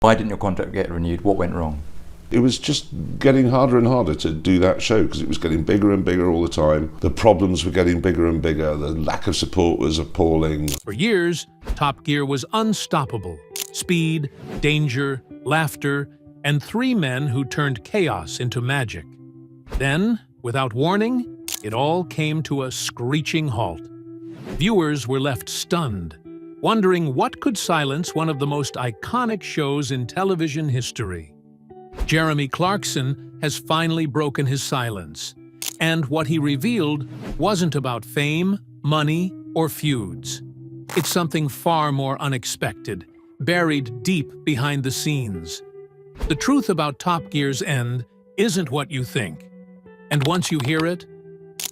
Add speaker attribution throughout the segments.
Speaker 1: Why didn't your contract get renewed? What went wrong?
Speaker 2: It was just getting harder and harder to do that show because it was getting bigger and bigger all the time. The problems were getting bigger and bigger. The lack of support was appalling.
Speaker 3: For years, Top Gear was unstoppable. Speed, danger, laughter, and three men who turned chaos into magic. Then, without warning, it all came to a screeching halt. Viewers were left stunned, wondering what could silence one of the most iconic shows in television history. Jeremy Clarkson has finally broken his silence, and what he revealed wasn't about fame, money, or feuds. It's something far more unexpected, buried deep behind the scenes. The truth about Top Gear's end isn't what you think, and once you hear it,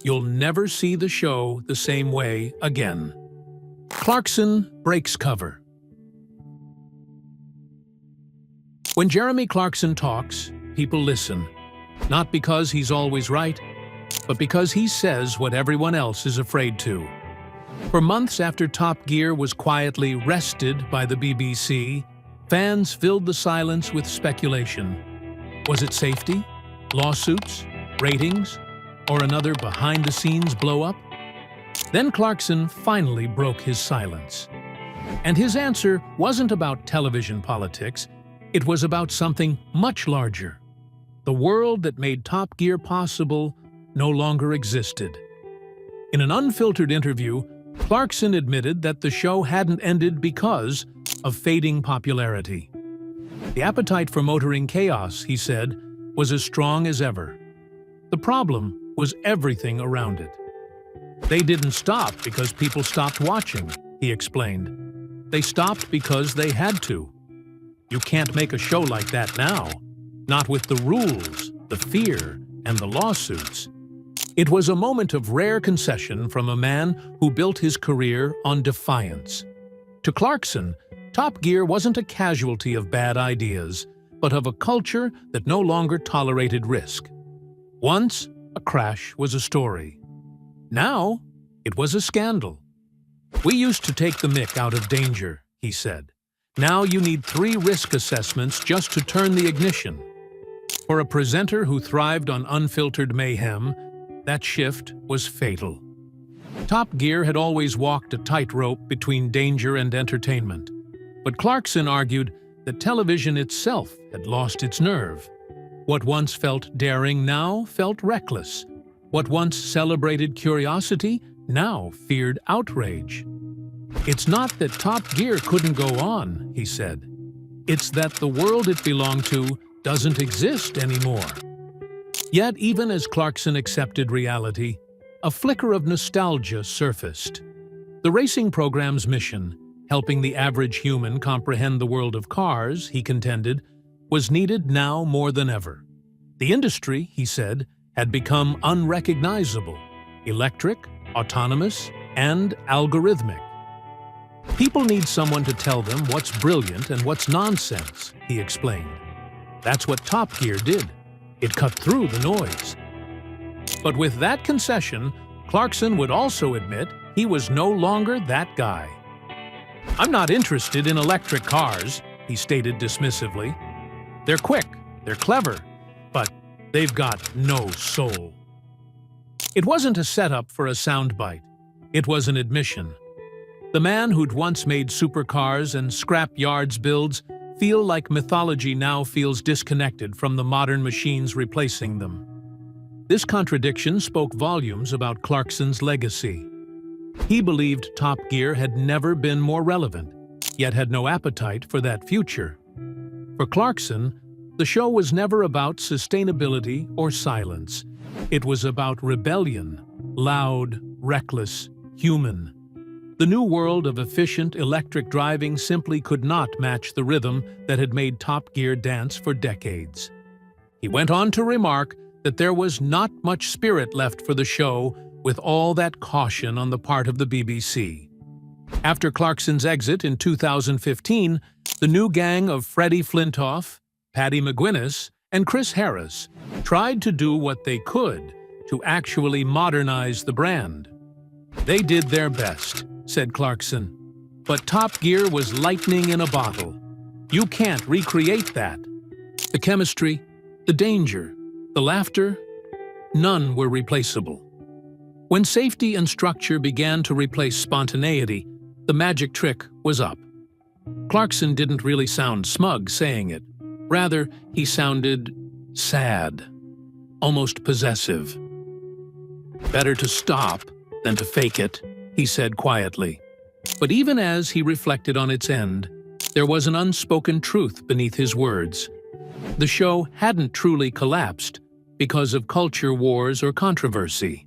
Speaker 3: you'll never see the show the same way again. Clarkson breaks cover. When Jeremy Clarkson talks, people listen, not because he's always right, but because he says what everyone else is afraid to. For months after Top Gear was quietly wrested by the BBC, fans filled the silence with speculation. Was it safety, lawsuits, ratings, or another behind-the-scenes blow-up? Then Clarkson finally broke his silence. And his answer wasn't about television politics. It was about something much larger. The world that made Top Gear possible no longer existed. In an unfiltered interview, Clarkson admitted that the show hadn't ended because of fading popularity. The appetite for motoring chaos, he said, was as strong as ever. The problem was everything around it. They didn't stop because people stopped watching, he explained. They stopped because they had to. You can't make a show like that now, not with the rules, the fear, and the lawsuits. It was a moment of rare concession from a man who built his career on defiance. To Clarkson, Top Gear wasn't a casualty of bad ideas, but of a culture that no longer tolerated risk. Once, a crash was a story. Now, it was a scandal. We used to take the mick out of danger, he said. Now you need 3 risk assessments just to turn the ignition. For a presenter who thrived on unfiltered mayhem, that shift was fatal. Top Gear had always walked a tightrope between danger and entertainment. But Clarkson argued that television itself had lost its nerve. What once felt daring now felt reckless. What once celebrated curiosity now feared outrage. It's not that Top Gear couldn't go on, he said. It's that the world it belonged to doesn't exist anymore. Yet, even as Clarkson accepted reality, a flicker of nostalgia surfaced. The racing program's mission, helping the average human comprehend the world of cars, he contended, was needed now more than ever. The industry, he said, had become unrecognizable, electric, autonomous, and algorithmic. People need someone to tell them what's brilliant and what's nonsense, he explained. That's what Top Gear did. It cut through the noise. But with that concession, Clarkson would also admit he was no longer that guy. I'm not interested in electric cars, he stated dismissively. They're quick, they're clever, but they've got no soul. It wasn't a setup for a soundbite. It was an admission. The man who'd once made supercars and scrap yards builds feel like mythology now feels disconnected from the modern machines replacing them. This contradiction spoke volumes about Clarkson's legacy. He believed Top Gear had never been more relevant, yet had no appetite for that future. For Clarkson, the show was never about sustainability or silence. It was about rebellion, loud, reckless, human. The new world of efficient electric driving simply could not match the rhythm that had made Top Gear dance for decades. He went on to remark that there was not much spirit left for the show with all that caution on the part of the BBC. After Clarkson's exit in 2015, the new gang of Freddie Flintoff, Paddy McGuinness, and Chris Harris tried to do what they could to actually modernize the brand. They did their best, said Clarkson, but Top Gear was lightning in a bottle. You can't recreate that. The chemistry, the danger, the laughter, none were replaceable. When safety and structure began to replace spontaneity, the magic trick was up. Clarkson didn't really sound smug saying it. Rather, he sounded sad, almost possessive. "Better to stop than to fake it," he said quietly. But even as he reflected on its end, there was an unspoken truth beneath his words. The show hadn't truly collapsed because of culture wars or controversy.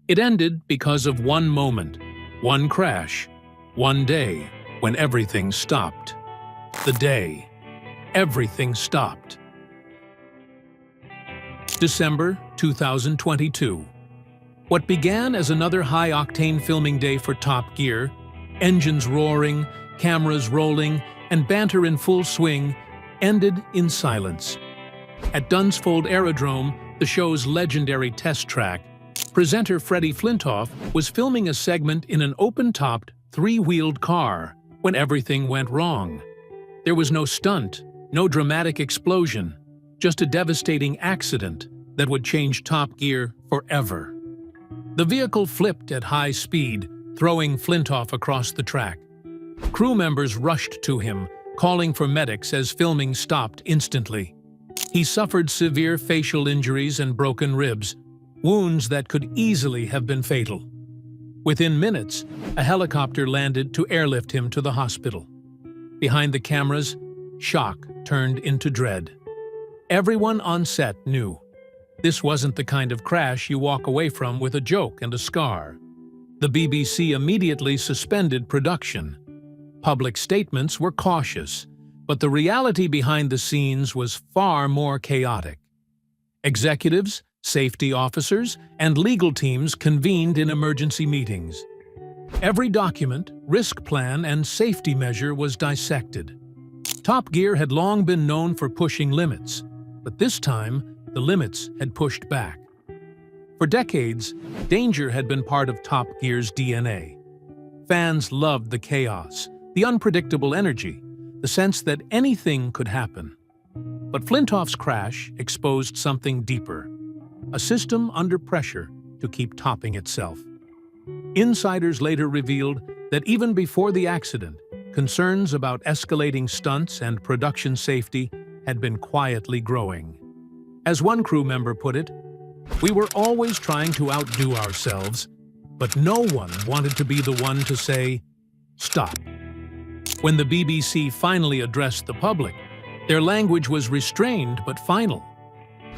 Speaker 3: It ended because of one moment, one crash, one day when everything stopped. The day everything stopped. December 2022. What began as another high-octane filming day for Top Gear, engines roaring, cameras rolling, and banter in full swing, ended in silence. At Dunsfold Aerodrome, the show's legendary test track, presenter Freddie Flintoff was filming a segment in an open-topped, three-wheeled car when everything went wrong. There was no stunt, no dramatic explosion, just a devastating accident that would change Top Gear forever. The vehicle flipped at high speed, throwing Flintoff across the track. Crew members rushed to him, calling for medics as filming stopped instantly. He suffered severe facial injuries and broken ribs, wounds that could easily have been fatal. Within minutes, a helicopter landed to airlift him to the hospital. Behind the cameras, shock turned into dread. Everyone on set knew this wasn't the kind of crash you walk away from with a joke and a scar. The BBC immediately suspended production. Public statements were cautious, but the reality behind the scenes was far more chaotic. Executives, safety officers, and legal teams convened in emergency meetings. Every document, risk plan, and safety measure was dissected. Top Gear had long been known for pushing limits, but this time, the limits had pushed back. For decades, danger had been part of Top Gear's DNA. Fans loved the chaos, the unpredictable energy, the sense that anything could happen. But Flintoff's crash exposed something deeper, a system under pressure to keep topping itself. Insiders later revealed that even before the accident, concerns about escalating stunts and production safety had been quietly growing. As one crew member put it, "We were always trying to outdo ourselves, but no one wanted to be the one to say, 'Stop.'" When the BBC finally addressed the public, their language was restrained but final.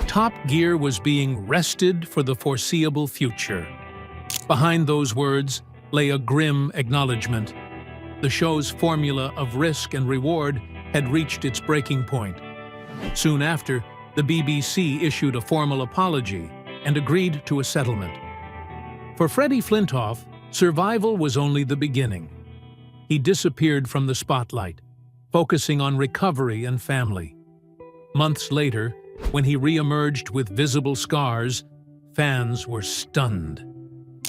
Speaker 3: Top Gear was being rested for the foreseeable future. Behind those words lay a grim acknowledgement. The show's formula of risk and reward had reached its breaking point. Soon after, the BBC issued a formal apology and agreed to a settlement. For Freddie Flintoff, survival was only the beginning. He disappeared from the spotlight, focusing on recovery and family. Months later, when he re-emerged with visible scars, fans were stunned.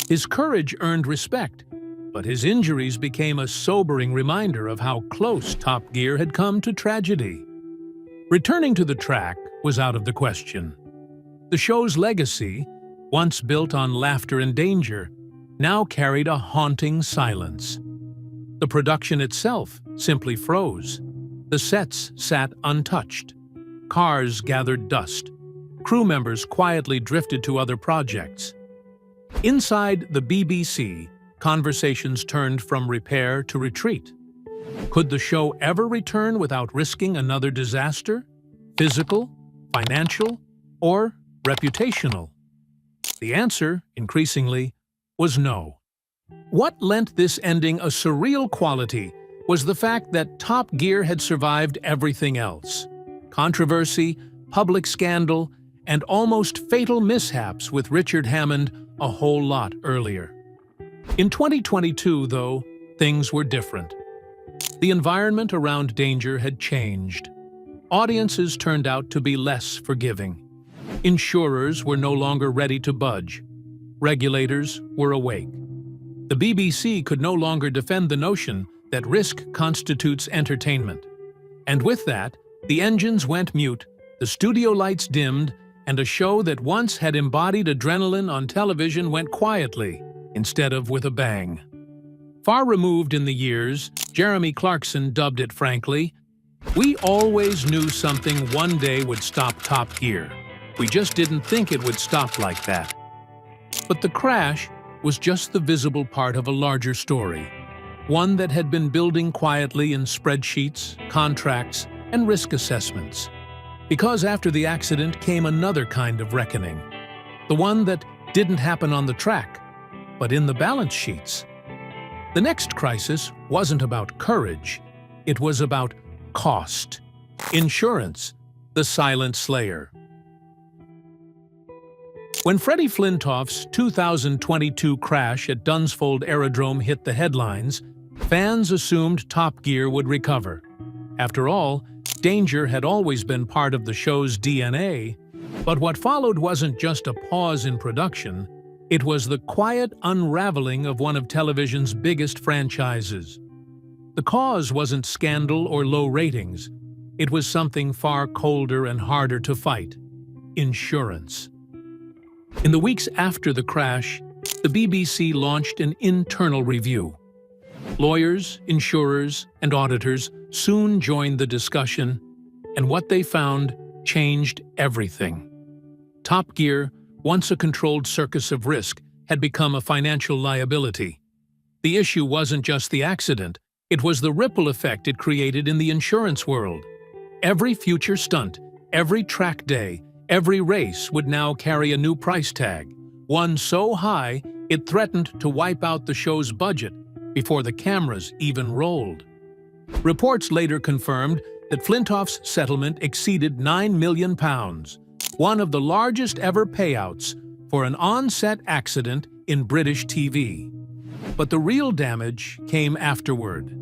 Speaker 3: His courage earned respect, but his injuries became a sobering reminder of how close Top Gear had come to tragedy. Returning to the track was out of the question. The show's legacy, once built on laughter and danger, now carried a haunting silence. The production itself simply froze. The sets sat untouched. Cars gathered dust. Crew members quietly drifted to other projects. Inside the BBC, conversations turned from repair to retreat. Could the show ever return without risking another disaster? Physical, financial, or reputational? The answer, increasingly, was no. What lent this ending a surreal quality was the fact that Top Gear had survived everything else. Controversy, public scandal, and almost fatal mishaps with Richard Hammond a whole lot earlier. In 2022, though, things were different. The environment around danger had changed. Audiences turned out to be less forgiving. Insurers were no longer ready to budge. Regulators were awake. The BBC could no longer defend the notion that risk constitutes entertainment. And with that, the engines went mute, the studio lights dimmed, and a show that once had embodied adrenaline on television went quietly, instead of with a bang. Far removed in the years, Jeremy Clarkson dubbed it frankly, "We always knew something one day would stop Top Gear. We just didn't think it would stop like that." But the crash was just the visible part of a larger story, one that had been building quietly in spreadsheets, contracts, and risk assessments. Because after the accident came another kind of reckoning, the one that didn't happen on the track, but in the balance sheets. The next crisis wasn't about courage, it was about cost. Insurance, the silent slayer. When Freddie Flintoff's 2022 crash at Dunsfold Aerodrome hit the headlines, fans assumed Top Gear would recover. After all, danger had always been part of the show's DNA, but what followed wasn't just a pause in production, it was the quiet unraveling of one of television's biggest franchises. The cause wasn't scandal or low ratings, it was something far colder and harder to fight: insurance. In the weeks after the crash, the BBC launched an internal review. Lawyers, insurers, and auditors soon joined the discussion, and what they found changed everything. Top Gear, once a controlled circus of risk, had become a financial liability. The issue wasn't just the accident, it was the ripple effect it created in the insurance world. Every future stunt, every track day, every race would now carry a new price tag, one so high it threatened to wipe out the show's budget before the cameras even rolled. Reports later confirmed that Flintoff's settlement exceeded £9 million, one of the largest ever payouts for an on-set accident in British TV. But the real damage came afterward.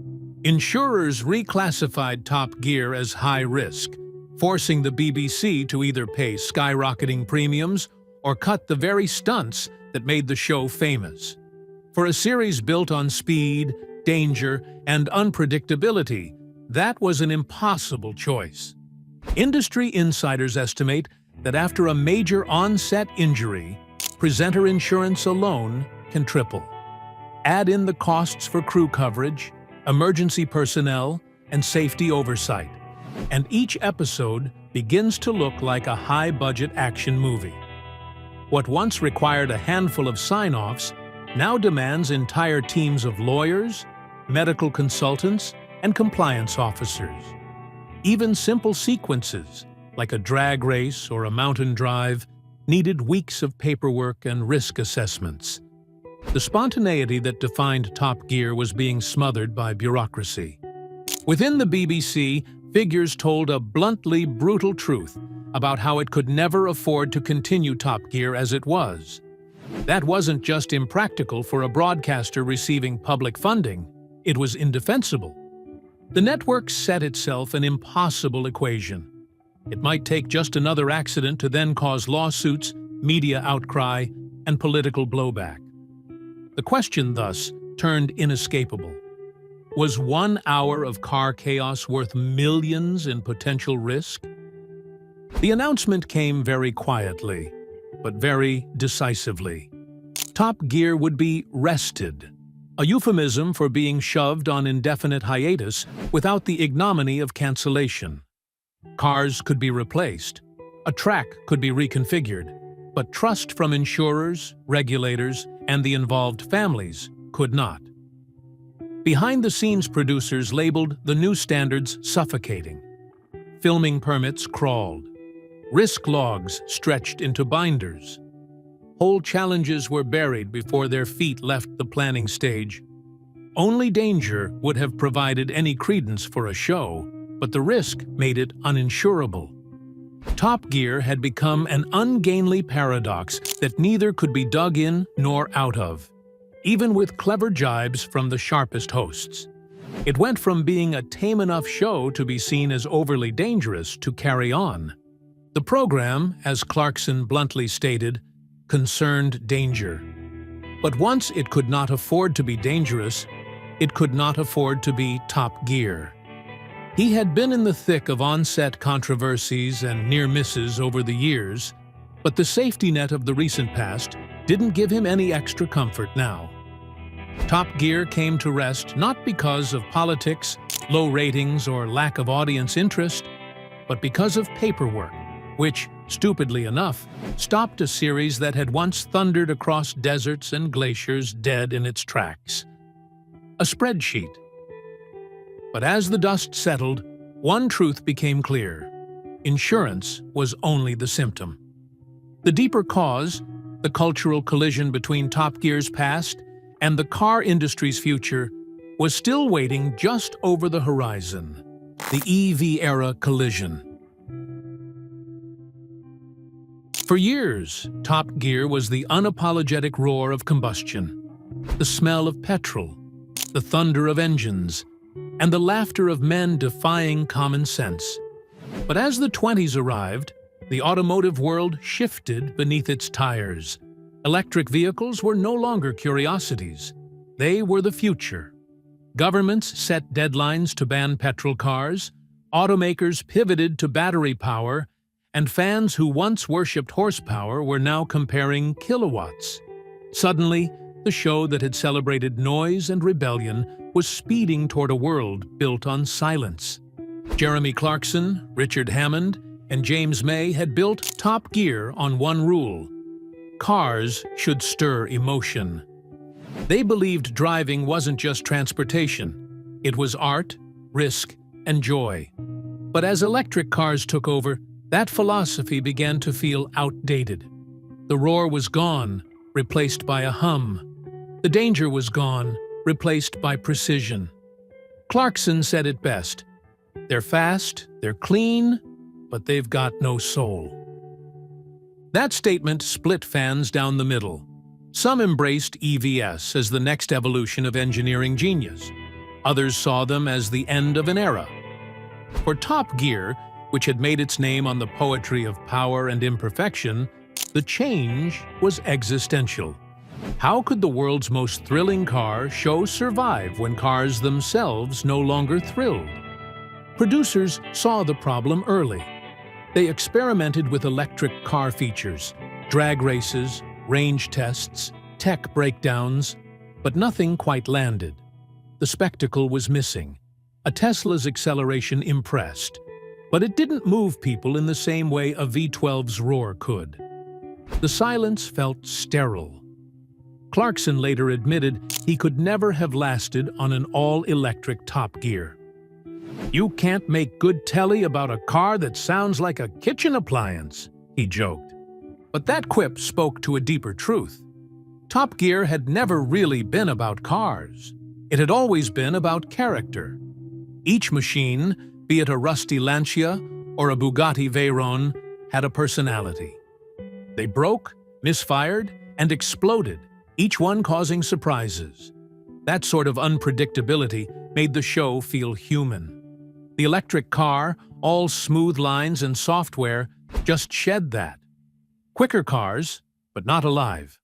Speaker 3: Insurers reclassified Top Gear as high risk, forcing the BBC to either pay skyrocketing premiums or cut the very stunts that made the show famous. For a series built on speed, danger, and unpredictability, that was an impossible choice. Industry insiders estimate that after a major on-set injury, presenter insurance alone can triple. Add in the costs for crew coverage, emergency personnel, and safety oversight, and each episode begins to look like a high-budget action movie. What once required a handful of sign-offs now demands entire teams of lawyers, medical consultants, and compliance officers. Even simple sequences, like a drag race or a mountain drive, needed weeks of paperwork and risk assessments. The spontaneity that defined Top Gear was being smothered by bureaucracy. Within the BBC, figures told a bluntly brutal truth about how it could never afford to continue Top Gear as it was. That wasn't just impractical for a broadcaster receiving public funding, it was indefensible. The network set itself an impossible equation. It might take just another accident to then cause lawsuits, media outcry, and political blowback. The question, thus, turned inescapable. Was 1 hour of car chaos worth millions in potential risk? The announcement came very quietly, but very decisively. Top Gear would be rested, a euphemism for being shoved on indefinite hiatus without the ignominy of cancellation. Cars could be replaced, a track could be reconfigured, but trust from insurers, regulators, and the involved families could not. Behind-the-scenes producers labeled the new standards suffocating. Filming permits crawled. Risk logs stretched into binders. Whole challenges were buried before their feet left the planning stage. Only danger would have provided any credence for a show, but the risk made it uninsurable. Top Gear had become an ungainly paradox that neither could be dug in nor out of, even with clever jibes from the sharpest hosts. It went from being a tame enough show to be seen as overly dangerous to carry on. The program, as Clarkson bluntly stated, concerned danger. But once it could not afford to be dangerous, it could not afford to be Top Gear. He had been in the thick of on-set controversies and near misses over the years, but the safety net of the recent past didn't give him any extra comfort now. Top Gear came to rest not because of politics, low ratings, or lack of audience interest, but because of paperwork, which, stupidly enough, stopped a series that had once thundered across deserts and glaciers dead in its tracks. A spreadsheet. But as the dust settled, one truth became clear. Insurance was only the symptom. The deeper cause, the cultural collision between Top Gear's past and the car industry's future, was still waiting just over the horizon. The EV-era collision. For years, Top Gear was the unapologetic roar of combustion, the smell of petrol, the thunder of engines, and the laughter of men defying common sense. But as the 20s arrived, the automotive world shifted beneath its tires. Electric vehicles were no longer curiosities. They were the future. Governments set deadlines to ban petrol cars, automakers pivoted to battery power, and fans who once worshipped horsepower were now comparing kilowatts. Suddenly, the show that had celebrated noise and rebellion was speeding toward a world built on silence. Jeremy Clarkson, Richard Hammond, and James May had built Top Gear on one rule: cars should stir emotion. They believed driving wasn't just transportation. It was art, risk, and joy. But as electric cars took over, that philosophy began to feel outdated. The roar was gone, replaced by a hum. The danger was gone, replaced by precision. Clarkson said it best: "They're fast, they're clean, but they've got no soul." That statement split fans down the middle. Some embraced EVs as the next evolution of engineering genius. Others saw them as the end of an era. For Top Gear, which had made its name on the poetry of power and imperfection, the change was existential. How could the world's most thrilling car show survive when cars themselves no longer thrilled? Producers saw the problem early. They experimented with electric car features, drag races, range tests, tech breakdowns, but nothing quite landed. The spectacle was missing. A Tesla's acceleration impressed, but it didn't move people in the same way a V12's roar could. The silence felt sterile. Clarkson later admitted he could never have lasted on an all-electric Top Gear. "You can't make good telly about a car that sounds like a kitchen appliance," he joked. But that quip spoke to a deeper truth. Top Gear had never really been about cars. It had always been about character. Each machine, be it a rusty Lancia or a Bugatti Veyron, had a personality. They broke, misfired, and exploded, each one causing surprises. That sort of unpredictability made the show feel human. The electric car, all smooth lines and software, just shed that. Quicker cars, but not alive.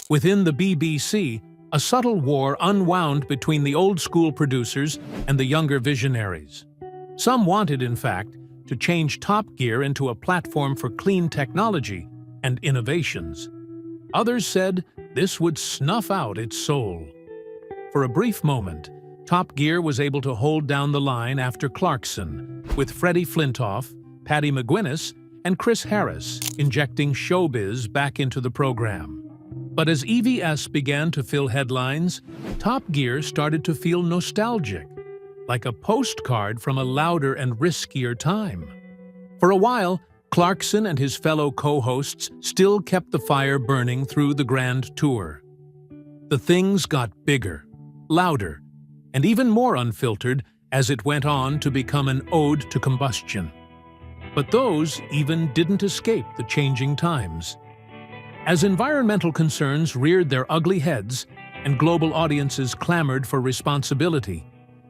Speaker 3: Within the BBC, a subtle war unwound between the old-school producers and the younger visionaries. Some wanted, in fact, to change Top Gear into a platform for clean technology and innovations. Others said this would snuff out its soul. For a brief moment, Top Gear was able to hold down the line after Clarkson, with Freddie Flintoff, Paddy McGuinness, and Chris Harris injecting showbiz back into the program. But as EVS began to fill headlines, Top Gear started to feel nostalgic, like a postcard from a louder and riskier time. For a while, Clarkson and his fellow co-hosts still kept the fire burning through the grand tour. The things got bigger, louder, and even more unfiltered as it went on to become an ode to combustion. But those even didn't escape the changing times. As environmental concerns reared their ugly heads and global audiences clamored for responsibility,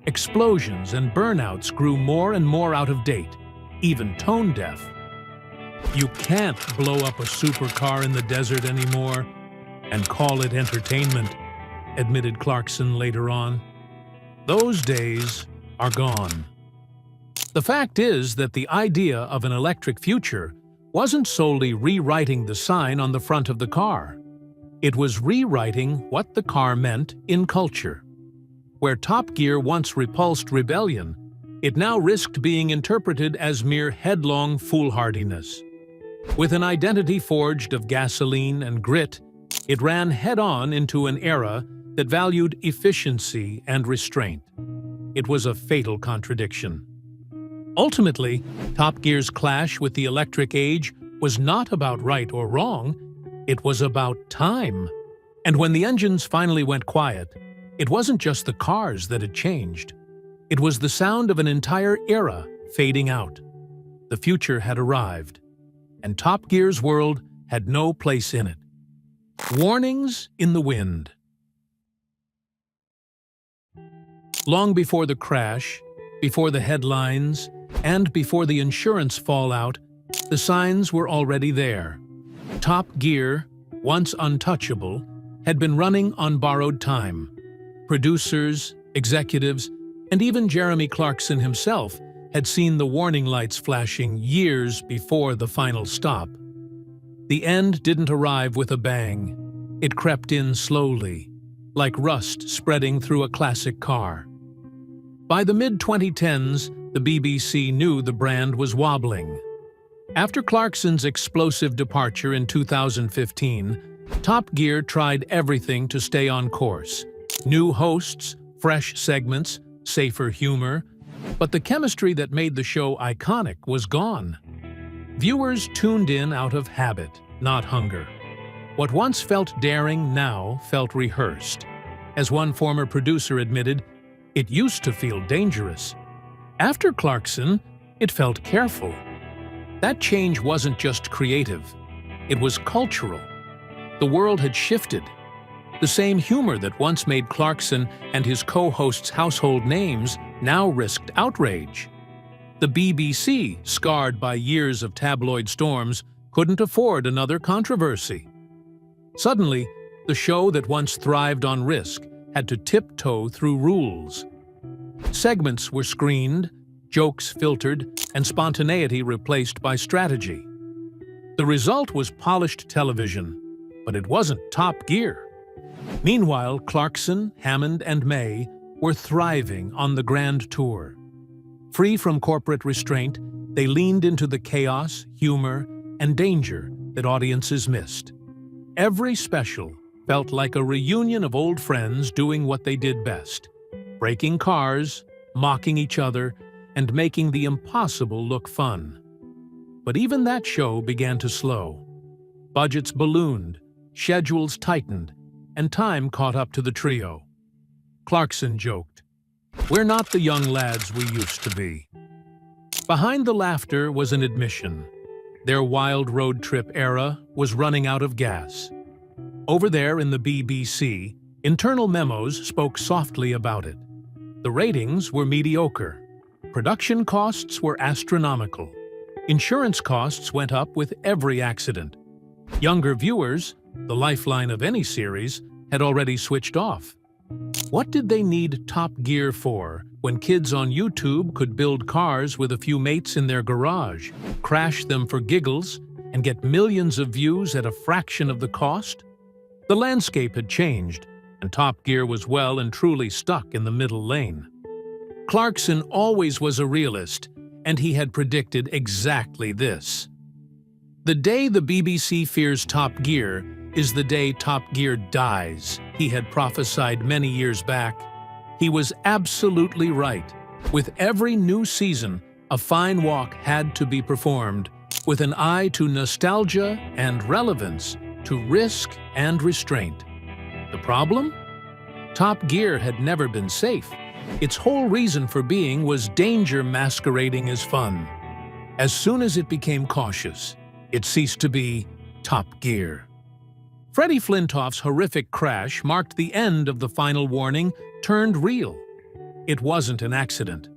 Speaker 3: explosions and burnouts grew more and more out of date, even tone-deaf. You can't blow up a supercar in the desert anymore and call it entertainment, admitted Clarkson later on. Those days are gone. The fact is that the idea of an electric future wasn't solely rewriting the sign on the front of the car. It was rewriting what the car meant in culture. Where Top Gear once repulsed rebellion, it now risked being interpreted as mere headlong foolhardiness. With an identity forged of gasoline and grit, it ran head-on into an era that valued efficiency and restraint. It was a fatal contradiction. Ultimately, Top Gear's clash with the electric age was not about right or wrong, it was about time. And when the engines finally went quiet, it wasn't just the cars that had changed. It was the sound of an entire era fading out. The future had arrived, and Top Gear's world had no place in it. Warnings in the wind. Long before the crash, before the headlines, and before the insurance fallout, the signs were already there. Top Gear, once untouchable, had been running on borrowed time. Producers, executives, and even Jeremy Clarkson himself had seen the warning lights flashing years before the final stop. The end didn't arrive with a bang. It crept in slowly, like rust spreading through a classic car. By the mid-2010s, the BBC knew the brand was wobbling. After Clarkson's explosive departure in 2015, Top Gear tried everything to stay on course. New hosts, fresh segments, safer humor, but the chemistry that made the show iconic was gone. Viewers tuned in out of habit, not hunger. What once felt daring now felt rehearsed. As one former producer admitted, it used to feel dangerous. After Clarkson, it felt careful. That change wasn't just creative, it was cultural. The world had shifted. The same humor that once made Clarkson and his co-hosts household names now risked outrage. The BBC, scarred by years of tabloid storms, couldn't afford another controversy. Suddenly, the show that once thrived on risk had to tiptoe through rules. Segments were screened, jokes filtered, and spontaneity replaced by strategy. The result was polished television, but it wasn't Top Gear. Meanwhile, Clarkson, Hammond, and May were thriving on the grand tour. Free from corporate restraint, they leaned into the chaos, humor, and danger that audiences missed. Every special felt like a reunion of old friends doing what they did best: breaking cars, mocking each other, and making the impossible look fun. But even that show began to slow. Budgets ballooned, schedules tightened, and time caught up to the trio. Clarkson joked, "We're not the young lads we used to be." Behind the laughter was an admission. Their wild road trip era was running out of gas. Over there in the BBC, internal memos spoke softly about it. The ratings were mediocre. Production costs were astronomical. Insurance costs went up with every accident. Younger viewers, the lifeline of any series, had already switched off. What did they need Top Gear for when kids on YouTube could build cars with a few mates in their garage, crash them for giggles, and get millions of views at a fraction of the cost? The landscape had changed, and Top Gear was well and truly stuck in the middle lane. Clarkson always was a realist, and he had predicted exactly this. The day the BBC fears Top Gear is the day Top Gear dies, he had prophesied many years back. He was absolutely right. With every new season, a fine walk had to be performed, with an eye to nostalgia and relevance, to risk and restraint. The problem? Top Gear had never been safe. Its whole reason for being was danger masquerading as fun. As soon as it became cautious, it ceased to be Top Gear. Freddie Flintoff's horrific crash marked the end of the final warning turned real. It wasn't an accident.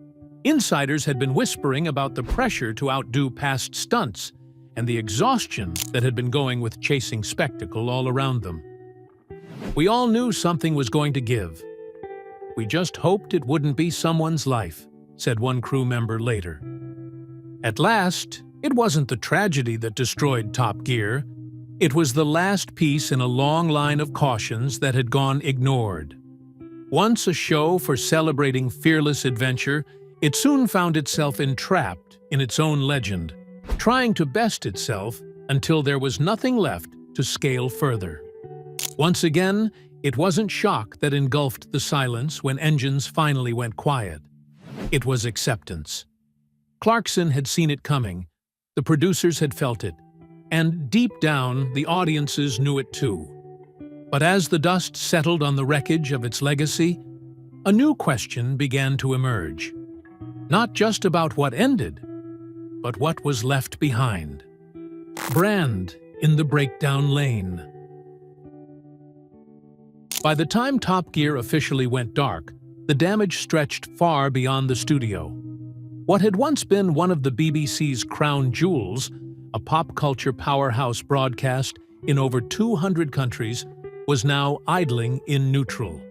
Speaker 3: Insiders had been whispering about the pressure to outdo past stunts and the exhaustion that had been going with chasing spectacle all around them. We all knew something was going to give. We just hoped it wouldn't be someone's life. said one crew member later. At last, it wasn't the tragedy that destroyed Top Gear. It was the last piece in a long line of cautions that had gone ignored. Once a show for celebrating fearless adventure, it soon found itself entrapped in its own legend, trying to best itself until there was nothing left to scale further. Once again, it wasn't shock that engulfed the silence when engines finally went quiet. It was acceptance. Clarkson had seen it coming, the producers had felt it, and deep down, the audiences knew it too. But as the dust settled on the wreckage of its legacy, a new question began to emerge. Not just about what ended, but what was left behind. Brand in the breakdown lane. By the time Top Gear officially went dark, the damage stretched far beyond the studio. What had once been one of the BBC's crown jewels, a pop culture powerhouse broadcast in over 200 countries, was now idling in neutral.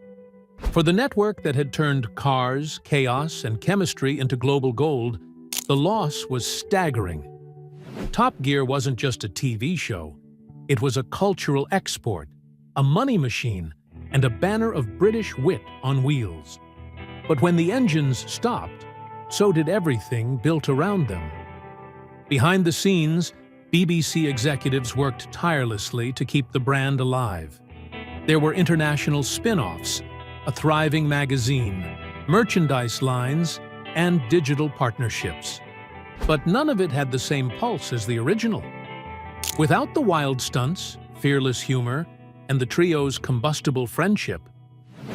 Speaker 3: For the network that had turned cars, chaos, and chemistry into global gold, the loss was staggering. Top Gear wasn't just a TV show. It was a cultural export, a money machine, and a banner of British wit on wheels. But when the engines stopped, so did everything built around them. Behind the scenes, BBC executives worked tirelessly to keep the brand alive. There were international spin-offs, a thriving magazine, merchandise lines, and digital partnerships. But none of it had the same pulse as the original. Without the wild stunts, fearless humor, and the trio's combustible friendship,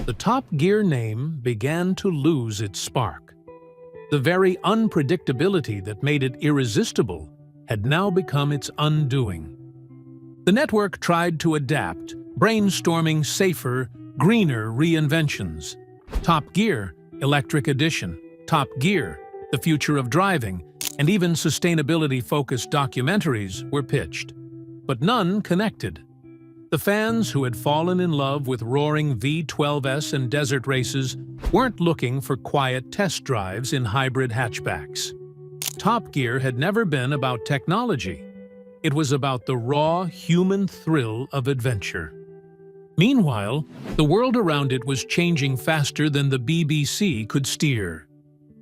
Speaker 3: the Top Gear name began to lose its spark. The very unpredictability that made it irresistible had now become its undoing. The network tried to adapt, brainstorming safer, greener reinventions. Top Gear, Electric Edition, Top Gear, The Future of Driving, and even sustainability-focused documentaries were pitched. But none connected. The fans who had fallen in love with roaring V12s and desert races weren't looking for quiet test drives in hybrid hatchbacks. Top Gear had never been about technology. It was about the raw, human thrill of adventure. Meanwhile, the world around it was changing faster than the BBC could steer.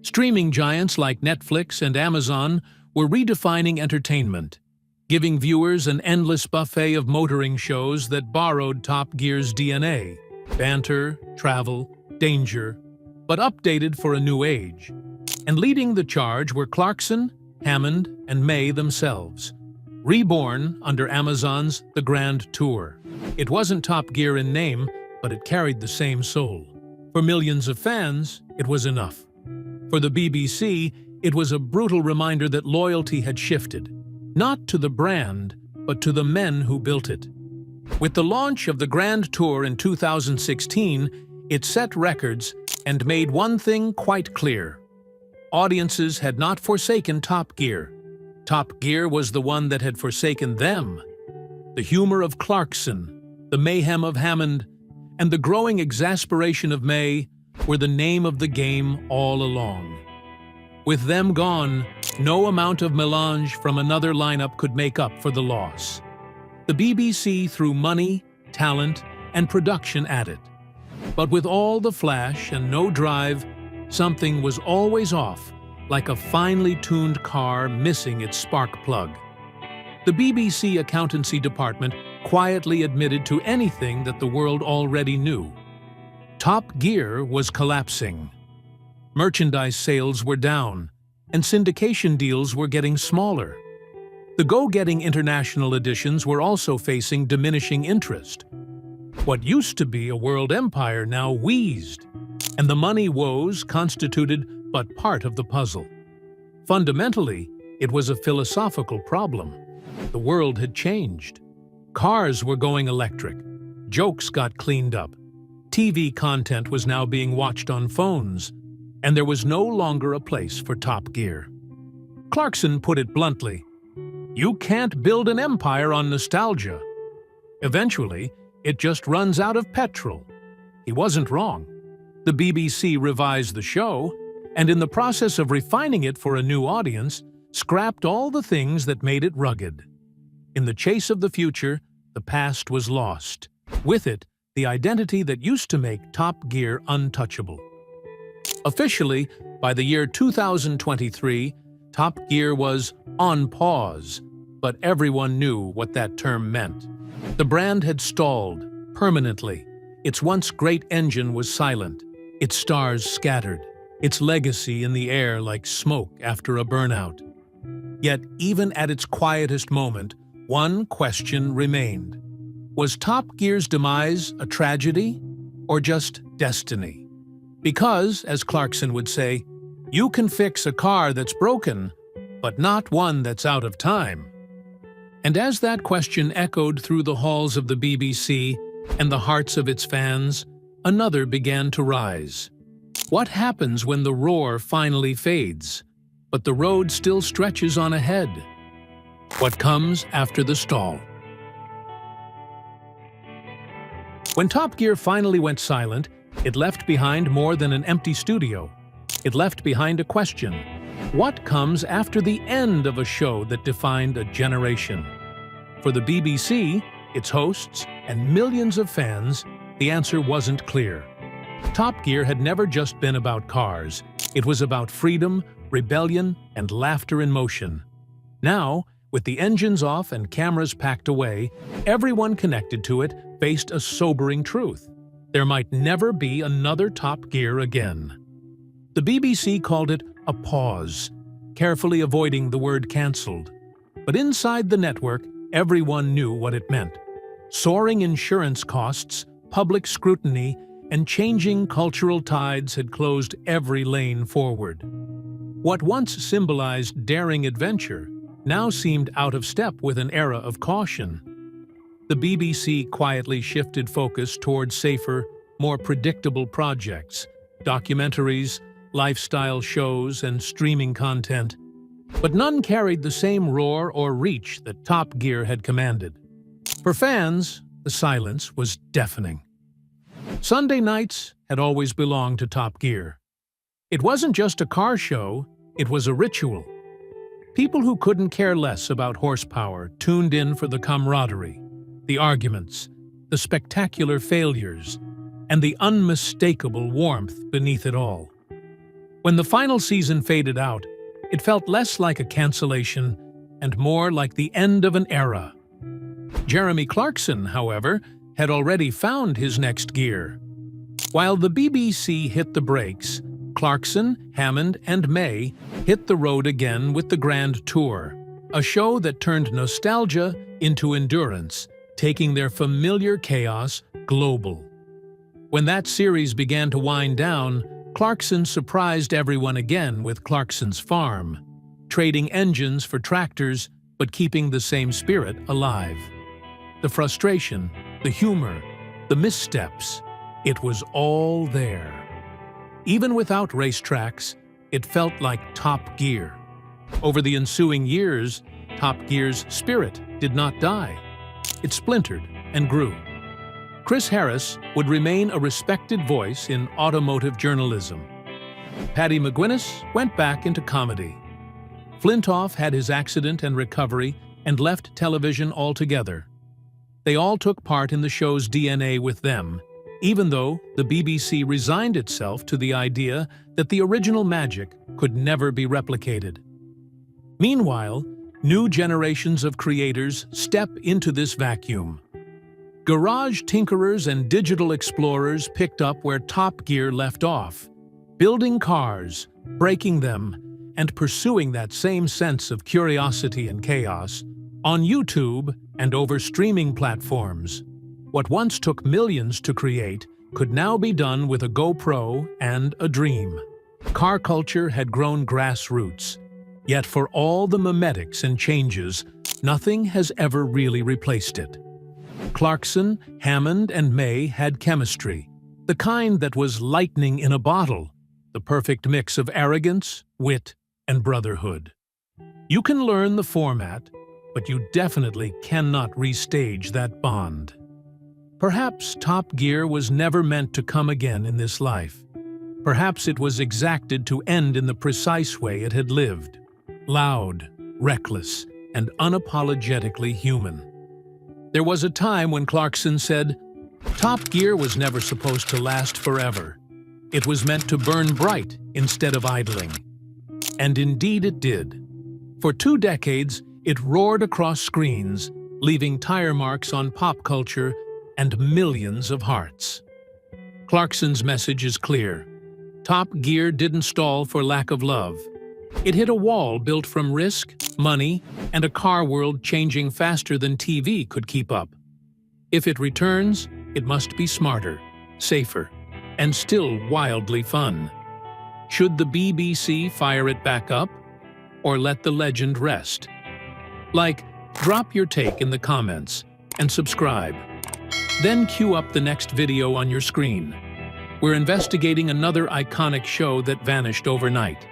Speaker 3: Streaming giants like Netflix and Amazon were redefining entertainment, giving viewers an endless buffet of motoring shows that borrowed Top Gear's DNA: banter, travel, danger, but updated for a new age. And leading the charge were Clarkson, Hammond, and May themselves, reborn under Amazon's The Grand Tour. It wasn't Top Gear in name, but it carried the same soul. For millions of fans, it was enough. For the BBC, it was a brutal reminder that loyalty had shifted, not to the brand, but to the men who built it. With the launch of the Grand Tour in 2016, it set records and made one thing quite clear. Audiences had not forsaken Top Gear. Top Gear was the one that had forsaken them. The humor of Clarkson, the mayhem of Hammond, and the growing exasperation of May were the name of the game all along. With them gone, no amount of melange from another lineup could make up for the loss. The BBC threw money, talent, and production at it. But with all the flash and no drive, something was always off, like a finely tuned car missing its spark plug. The BBC accountancy department quietly admitted to anything that the world already knew. Top Gear was collapsing. Merchandise sales were down, and syndication deals were getting smaller. The go-getting international editions were also facing diminishing interest. What used to be a world empire now wheezed, and the money woes constituted but part of the puzzle. Fundamentally, it was a philosophical problem. The world had changed. Cars were going electric. Jokes got cleaned up. TV content was now being watched on phones, and there was no longer a place for Top Gear. Clarkson put it bluntly, "You can't build an empire on nostalgia. Eventually, it just runs out of petrol." He wasn't wrong. The BBC revised the show, and in the process of refining it for a new audience, scrapped all the things that made it rugged. In the chase of the future, the past was lost. With it, the identity that used to make Top Gear untouchable. Officially, by the year 2023, Top Gear was on pause, but everyone knew what that term meant. The brand had stalled, permanently. Its once great engine was silent, its stars scattered, its legacy in the air like smoke after a burnout. Yet, even at its quietest moment, one question remained. Was Top Gear's demise a tragedy or just destiny? Because, as Clarkson would say, you can fix a car that's broken, but not one that's out of time. And as that question echoed through the halls of the BBC and the hearts of its fans, another began to rise. What happens when the roar finally fades, but the road still stretches on ahead? What comes after the stall? When Top Gear finally went silent, it left behind more than an empty studio. It left behind a question. What comes after the end of a show that defined a generation? For the BBC, its hosts, and millions of fans, the answer wasn't clear. Top Gear had never just been about cars. It was about freedom, rebellion, and laughter in motion. Now, with the engines off and cameras packed away, everyone connected to it faced a sobering truth. There might never be another Top Gear again. The BBC called it a pause, carefully avoiding the word cancelled. But inside the network, everyone knew what it meant. Soaring insurance costs, public scrutiny, and changing cultural tides had closed every lane forward. What once symbolized daring adventure now seemed out of step with an era of caution. The BBC quietly shifted focus towards safer, more predictable projects, documentaries, lifestyle shows, and streaming content. But none carried the same roar or reach that Top Gear had commanded. For fans, the silence was deafening. Sunday nights had always belonged to Top Gear. It wasn't just a car show, it was a ritual. People who couldn't care less about horsepower tuned in for the camaraderie, the arguments, the spectacular failures, and the unmistakable warmth beneath it all. When the final season faded out, it felt less like a cancellation and more like the end of an era. Jeremy Clarkson, however, had already found his next gear. While the BBC hit the brakes, Clarkson, Hammond, and May hit the road again with the Grand Tour, a show that turned nostalgia into endurance, taking their familiar chaos global. When that series began to wind down, Clarkson surprised everyone again with Clarkson's Farm, trading engines for tractors but keeping the same spirit alive. The frustration, the humor, the missteps, it was all there. Even without racetracks, it felt like Top Gear. Over the ensuing years, Top Gear's spirit did not die. It splintered and grew. Chris Harris would remain a respected voice in automotive journalism. Paddy McGuinness went back into comedy. Flintoff had his accident and recovery and left television altogether. They all took part in the show's DNA with them, even though the BBC resigned itself to the idea that the original magic could never be replicated. Meanwhile, new generations of creators step into this vacuum. Garage tinkerers and digital explorers picked up where Top Gear left off, building cars, breaking them, and pursuing that same sense of curiosity and chaos on YouTube and over streaming platforms. What once took millions to create could now be done with a GoPro and a dream. Car culture had grown grassroots, yet for all the mimetics and changes, nothing has ever really replaced it. Clarkson, Hammond, and May had chemistry, the kind that was lightning in a bottle, the perfect mix of arrogance, wit, and brotherhood. You can learn the format, but you definitely cannot restage that bond. Perhaps Top Gear was never meant to come again in this life. Perhaps it was exacted to end in the precise way it had lived: loud, reckless, and unapologetically human. There was a time when Clarkson said, "Top Gear was never supposed to last forever. It was meant to burn bright instead of idling." And indeed it did. For 2 decades, it roared across screens, leaving tire marks on pop culture and millions of hearts. Clarkson's message is clear. Top Gear didn't stall for lack of love. It hit a wall built from risk, money, and a car world changing faster than TV could keep up. If it returns, it must be smarter, safer, and still wildly fun. Should the BBC fire it back up, or let the legend rest? Drop your take in the comments, and subscribe. Then cue up the next video on your screen. We're investigating another iconic show that vanished overnight.